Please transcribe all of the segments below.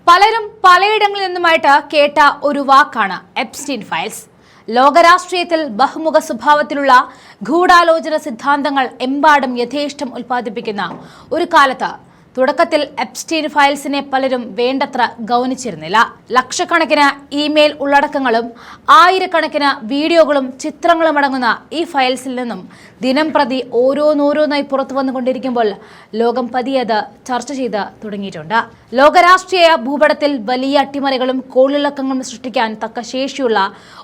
പലരും പലയിടങ്ങളിൽ നിന്നുമായിട്ട് കേട്ട ഒരു വാക്കാണ് എപ്സ്റ്റീൻ ഫയൽസ്. ലോകരാഷ്ട്രീയത്തിൽ ബഹുമുഖ സ്വഭാവത്തിലുള്ള ഗൂഢാലോചന സിദ്ധാന്തങ്ങൾ എമ്പാടും യഥേഷ്ടം ഉൽപ്പാദിപ്പിക്കുന്ന ഒരു കാലത്ത് തുടക്കത്തിൽ എപ്സ്റ്റീൻ ഫയൽസിനെ പലരും വേണ്ടത്ര ഗൗനിച്ചിരുന്നില്ല. ലക്ഷക്കണക്കിന് ഇമെയിൽ ഉള്ളടക്കങ്ങളും ആയിരക്കണക്കിന് വീഡിയോകളും ചിത്രങ്ങളും അടങ്ങുന്ന ഈ ഫയൽസിൽ നിന്നും ദിനം പ്രതി ഓരോന്നോരോന്നായി പുറത്തു വന്നുകൊണ്ടിരിക്കുമ്പോൾ ലോകം പതിയെ അത് ചർച്ച ചെയ്ത് തുടങ്ങിയിട്ടുണ്ട്. ലോകരാഷ്ട്രീയ ഭൂപടത്തിൽ വലിയ അട്ടിമറികളും കോളിളക്കങ്ങളും സൃഷ്ടിക്കാൻ തക്ക ശേഷിയുള്ള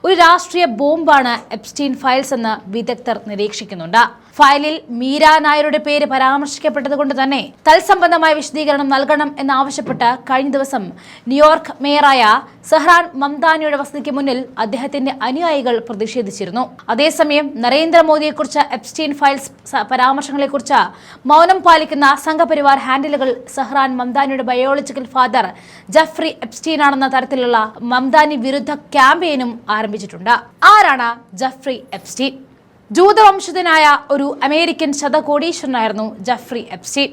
ഒരു രാഷ്ട്രീയ ബോംബാണ് എപ്സ്റ്റീൻ ഫയൽസ് എന്ന് വിദഗ്ധർ നിരീക്ഷിക്കുന്നുണ്ട്. ഫയലിൽ മീര നായരുടെ പേര് പരാമർശിക്കപ്പെട്ടതുകൊണ്ട് തന്നെ തൽസംബന്ധമായ വിശദീകരണം നൽകണം എന്നാവശ്യപ്പെട്ട് കഴിഞ്ഞ ദിവസം ന്യൂയോർക്ക് മേയറായ സഹ്റാൻ മംദാനിയുടെ വസതിക്ക് മുന്നിൽ അദ്ദേഹത്തിന്റെ അനുയായികൾ പ്രതിഷേധിച്ചിരുന്നു. അതേസമയം നരേന്ദ്രമോദിയെക്കുറിച്ച് എപ്സ്റ്റീൻ ഫയൽസ് പരാമർശങ്ങളെക്കുറിച്ച് മൗനം പാലിക്കുന്ന സംഘപരിവാർ ഹാൻഡിലുകൾ Zohran മംദാനിയുടെ biological father Jeffrey Epstein ആണെന്ന തരത്തിലുള്ള മംദാനി വിരുദ്ധ ക്യാമ്പയിനും ആരംഭിച്ചിട്ടുണ്ട്. ആരാണ് ജഫ്രി എപ്സ്റ്റീൻ? ജൂതവംശജനായ ഒരു അമേരിക്കൻ ശതകോടീശ്വരനായിരുന്നു ജഫ്രി എപ്സ്റ്റീൻ.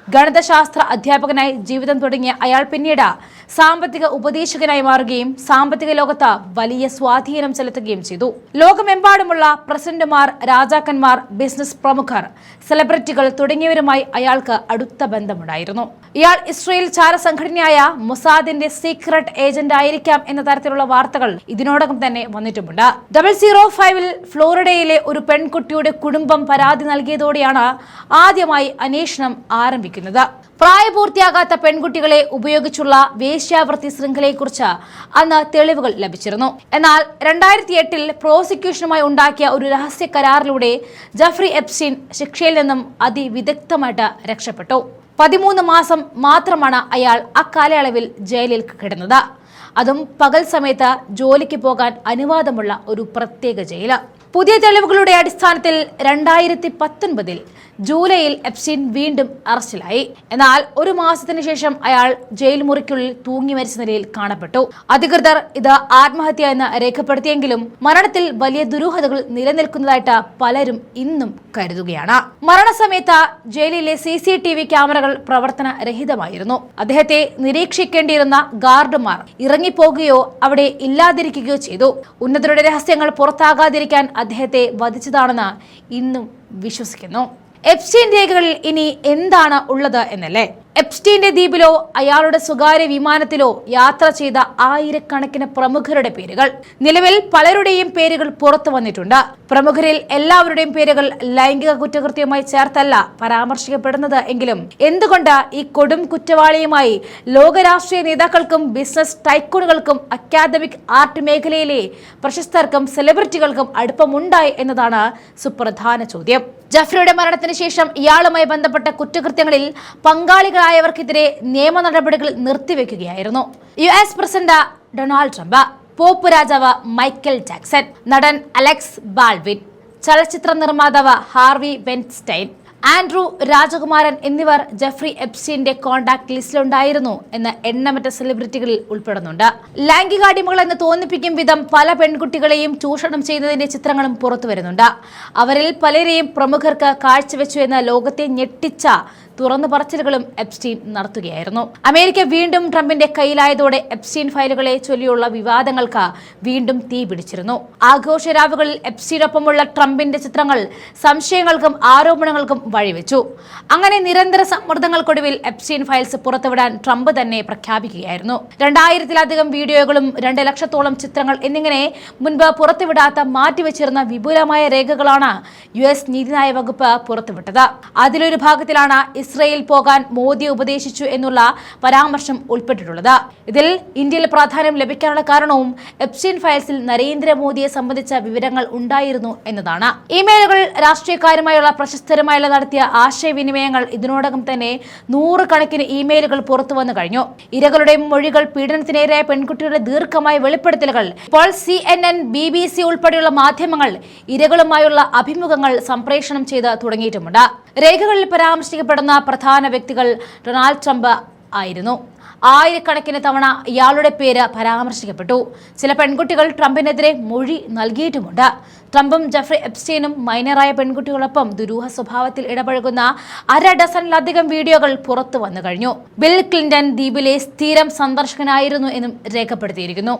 ഗണിതശാസ്ത്ര അധ്യാപകനായി ജീവിതം തുടങ്ങിയ അയാൾ പിന്നീട് സാമ്പത്തിക ഉപദേശകനായി മാറുകയും സാമ്പത്തിക ലോകത്ത് വലിയ സ്വാധീനം ചെലുത്തുകയും ചെയ്തു. ലോകമെമ്പാടുമുള്ള പ്രസിഡന്റുമാർ, രാജാക്കന്മാർ, ബിസിനസ് പ്രമുഖർ, സെലിബ്രിറ്റികൾ തുടങ്ങിയവരുമായി അയാൾക്ക് അടുത്ത ബന്ധമുണ്ടായിരുന്നു. ഇയാൾ ഇസ്രയേൽ ചാരസംഘടനയായ മൊസാദിന്റെ സീക്രട്ട് ഏജന്റ് ആയിരിക്കാം എന്ന തരത്തിലുള്ള വാർത്തകൾ ഇതിനോടകം തന്നെ വന്നിട്ടുമുണ്ട്. 005 ഫ്ലോറിഡയിലെ ഒരു പെൺകുട്ടിയുടെ കുടുംബം പരാതി നൽകിയതോടെയാണ് ആദ്യമായി അന്വേഷണം ആരംഭിക്കുന്നത്. പ്രായപൂർത്തിയാകാത്ത പെൺകുട്ടികളെ ഉപയോഗിച്ചുള്ള വേശ്യാവൃത്തി ശൃംഖലയെക്കുറിച്ച് അന്ന് തെളിവുകൾ ലഭിച്ചിരുന്നു. എന്നാൽ 2008 പ്രോസിക്യൂഷനുമായി ഉണ്ടാക്കിയ ഒരു രഹസ്യ കരാറിലൂടെ ജഫ്രി എപ്സ്റ്റീൻ ശിക്ഷയിൽ നിന്നും അതിവിദഗ്ധമായിട്ട് രക്ഷപ്പെട്ടു. 13 മാസം മാത്രമാണ് അയാൾ അക്കാലയളവിൽ ജയിലിൽ കിടന്നത്. അതും പകൽ സമയത്ത് ജോലിക്ക് പോകാൻ അനുവാദമുള്ള ഒരു പ്രത്യേക ജയില്. പുതിയ തെളിവുകളുടെ അടിസ്ഥാനത്തിൽ 2019 ജൂലൈയിൽ എപ്സ്റ്റീൻ വീണ്ടും അറസ്റ്റിലായി. എന്നാൽ ഒരു മാസത്തിന് ശേഷം അയാൾ ജയിൽ മുറിക്കുള്ളിൽ തൂങ്ങി മരിച്ച നിലയിൽ കാണപ്പെട്ടു. അധികൃതർ ഇത് ആത്മഹത്യ എന്ന് രേഖപ്പെടുത്തിയെങ്കിലും മരണത്തിൽ വലിയ ദുരൂഹതകൾ നിലനിൽക്കുന്നതായിട്ട് പലരും ഇന്നും കരുതുകയാണ്. മരണസമയത്ത് ജയിലിലെ CCTV ക്യാമറകൾ പ്രവർത്തനരഹിതമായിരുന്നു. അദ്ദേഹത്തെ നിരീക്ഷിക്കേണ്ടിയിരുന്ന ഗാർഡുമാർ ഇറങ്ങിപ്പോകുകയോ അവിടെ ഇല്ലാതിരിക്കുകയോ ചെയ്തു. ഉന്നതരുടെ രഹസ്യങ്ങൾ പുറത്താകാതിരിക്കാൻ അദ്ദേഹത്തെ വധിച്ചതാണെന്ന് ഇന്നും വിശ്വസിക്കുന്നു. എപ്സ്റ്റീൻ രേഖകളിൽ ഇനി എന്താണ് ഉള്ളത് എന്നല്ലേ? എപ്സ്റ്റീന്റെ ദ്വീപിലോ അയാളുടെ സ്വകാര്യ വിമാനത്തിലോ യാത്ര ചെയ്ത ആയിരക്കണക്കിന് പ്രമുഖരുടെ പേരുകൾ, നിലവിൽ പലരുടെയും പേരുകൾ പുറത്തു വന്നിട്ടുണ്ട്. പ്രമുഖരിൽ എല്ലാവരുടെയും പേരുകൾ ലൈംഗിക കുറ്റകൃത്യവുമായി ചേർത്തല്ല പരാമർശിക്കപ്പെടുന്നത് എങ്കിലും എന്തുകൊണ്ട് ഈ കൊടും കുറ്റവാളിയുമായി ലോകരാഷ്ട്രീയ നേതാക്കൾക്കും ബിസിനസ് ടൈക്കൂണുകൾക്കും അക്കാദമിക് ആർട്ട് മേഖലയിലെ പ്രശസ്തർക്കും സെലിബ്രിറ്റികൾക്കും അടുപ്പമുണ്ടായി എന്നതാണ് സുപ്രധാന ചോദ്യം. ജഫ്രിയുടെ മരണത്തിന് ശേഷം ഇയാളുമായി ബന്ധപ്പെട്ട കുറ്റകൃത്യങ്ങളിൽ പങ്കാളികളായവർക്കെതിരെ നിയമ നടപടികൾ നിർത്തിവെക്കുകയായിരുന്നു US president Donald Trump, pop രാജാവ് മൈക്കൽ ജാക്സൺ, നടൻ അലക്സ് ബാൾവിൻ, ചലച്ചിത്ര നിർമ്മാതാവ് ഹാർവി വെൻസ്റ്റൈൻ, ആൻഡ്രൂ രാജകുമാരൻ എന്നിവർ ജഫ്രി എപ്സ്റ്റീന്റെ കോണ്ടാക്ട് ലിസ്റ്റിലുണ്ടായിരുന്നു എന്ന് എണ്ണമറ്റ സെലിബ്രിറ്റികളിൽ ഉൾപ്പെടുന്നുണ്ട്. ലൈംഗികാടിമകൾ എന്ന് തോന്നിപ്പിക്കും വിധം പല പെൺകുട്ടികളെയും ചൂഷണം ചെയ്യുന്നതിന്റെ ചിത്രങ്ങളും പുറത്തു വരുന്നുണ്ട്. അവരിൽ പലരെയും പ്രമുഖർക്ക് കാഴ്ചവെച്ചു എന്ന ലോകത്തെ ഞെട്ടിച്ച തുറന്നു പറച്ചിലുകളും എപ്സ്റ്റീൻ നടത്തുകയായിരുന്നു. അമേരിക്ക വീണ്ടും ട്രംപിന്റെ കയ്യിലായതോടെ എപ്സ്റ്റീൻ ഫയലുകളെ ചൊല്ലിയുള്ള വിവാദങ്ങൾക്ക് വീണ്ടും തീ പിടിച്ചിരുന്നു. ആഘോഷരാവുകളിൽ എപ്സ്റ്റീനൊപ്പമുള്ള ട്രംപിന്റെ ചിത്രങ്ങൾ സംശയങ്ങൾക്കും ആരോപണങ്ങൾക്കും വഴിവെച്ചു. അങ്ങനെ നിരന്തര സമ്മർദ്ദങ്ങൾക്കൊടുവിൽ എപ്സ്റ്റീൻ ഫയൽസ് പുറത്തുവിടാൻ ട്രംപ് തന്നെ പ്രഖ്യാപിക്കുകയായിരുന്നു. 2000-ലധികം വീഡിയോകളും 2 ലക്ഷത്തോളം ചിത്രങ്ങൾ എന്നിങ്ങനെ മുൻപ് പുറത്തുവിടാത്ത മാറ്റിവെച്ചിരുന്ന വിപുലമായ രേഖകളാണ് US നീതിന്യായ വകുപ്പ് പുറത്തുവിട്ടത്. അതിലൊരു ഭാഗത്തിലാണ് ഇസ്രയേൽ പോകാൻ മോദി ഉപദേശിച്ചു എന്നുള്ള പരാമർശം ഉൾപ്പെട്ടിട്ടുള്ളത്. ഇതിൽ ഇന്ത്യയിൽ പ്രാധാന്യം ലഭിക്കാനുള്ള കാരണവും എപ്സ്റ്റീൻ ഫയൽസിൽ നരേന്ദ്രമോദിയെ സംബന്ധിച്ച വിവരങ്ങൾ ഉണ്ടായിരുന്നു എന്നതാണ്. ഇമെയിലുകൾ, രാഷ്ട്രീയക്കാരുമായുള്ള പ്രശസ്തരുമായുള്ള നടത്തിയ ആശയവിനിമയങ്ങൾ, ഇതിനോടകം തന്നെ 100 കണക്കിന് ഇമെയിലുകൾ പുറത്തു വന്നു കഴിഞ്ഞു. ഇരകളുടെ മൊഴികൾ, പീഡനത്തിനെതിരായ പെൺകുട്ടിയുടെ ദീർഘമായ വെളിപ്പെടുത്തലുകൾ, ഇപ്പോൾ CNN, BBC ഉൾപ്പെടെയുള്ള മാധ്യമങ്ങൾ ഇരകളുമായുള്ള അഭിമുഖങ്ങൾ സംപ്രേഷണം ചെയ്ത് തുടങ്ങിയിട്ടുമുണ്ട്. രേഖകളിൽ പരാമർശിക്കപ്പെടുന്ന പ്രധാന വ്യക്തികൾ ഡൊണാൾഡ് ട്രംപ് ആയിരുന്നു. ആയിരക്കണക്കിന് തവണ ഇയാളുടെ പേര് പരാമർശിക്കപ്പെട്ടു. ചില പെൺകുട്ടികൾ ട്രംപിനെതിരെ മൊഴി നൽകിയിട്ടുമുണ്ട്. ട്രംപും ജെഫ്രി എപ്സ്റ്റീനും മൈനറായ പെൺകുട്ടികളൊപ്പം ദുരൂഹ സ്വഭാവത്തിൽ ഇടപഴകുന്ന 1/2 ഡസനിലധികം വീഡിയോകൾ പുറത്തു വന്നു കഴിഞ്ഞു. ബിൽ ക്ലിന്റൺ ദ്വീപിലെ സ്ഥിരം സന്ദർശകനായിരുന്നു എന്നും രേഖപ്പെടുത്തിയിരിക്കുന്നു.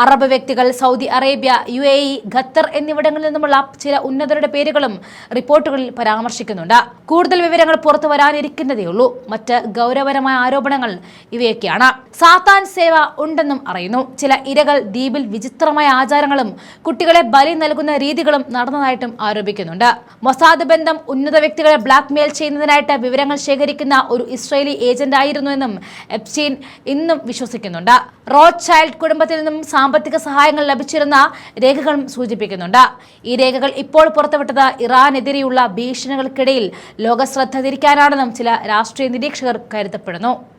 അറബ് വ്യക്തികൾ, സൗദി അറേബ്യ, UAE, ഖത്തർ എന്നിവിടങ്ങളിൽ നിന്നുമുള്ള ചില ഉന്നതരുടെ പേരുകളും റിപ്പോർട്ടുകളിൽ പരാമർശിക്കുന്നുണ്ട്. കൂടുതൽ വിവരങ്ങൾ പുറത്തു വരാനിരിക്കുന്നതേയുള്ളൂ. മറ്റ് ഗൗരവകരമായ ആരോപണങ്ങൾ ഇവയൊക്കെയാണ്. സാത്താൻ സേവ ഉണ്ടെന്നും അറിയുന്നു. ചില ഇരകൾ ദ്വീപിൽ വിചിത്രമായ ആചാരങ്ങളും കുട്ടികളെ ബലി നൽകുന്ന രീതികളും നടന്നതായിട്ടും ആരോപിക്കുന്നുണ്ട്. മൊസാദ് ബന്ധം ഉന്നത വ്യക്തികളെ ബ്ലാക്ക്മെയിൽ ചെയ്യുന്നതിനായിട്ട് വിവരങ്ങൾ ശേഖരിക്കുന്ന ഒരു ഇസ്രയേലി ഏജന്റ് ആയിരുന്നുവെന്നും എപ്സ്റ്റീൻ ഇന്നും വിശ്വസിക്കുന്നുണ്ട്. റോത്ത് ചൈൽഡ് കുടുംബത്തിൽ നിന്നും സാമ്പത്തിക സഹായങ്ങൾ ലഭിച്ചിരുന്ന രേഖകളും സൂചിപ്പിക്കുന്നുണ്ട്. ഈ രേഖകൾ ഇപ്പോൾ പുറത്തുവിട്ടത് ഇറാനെതിരെയുള്ള ഭീഷണികൾക്കിടയിൽ ലോക ശ്രദ്ധ തിരിക്കാനാണെന്നും ചില രാഷ്ട്രീയ നിരീക്ഷകർ കരുതപ്പെടുന്നു.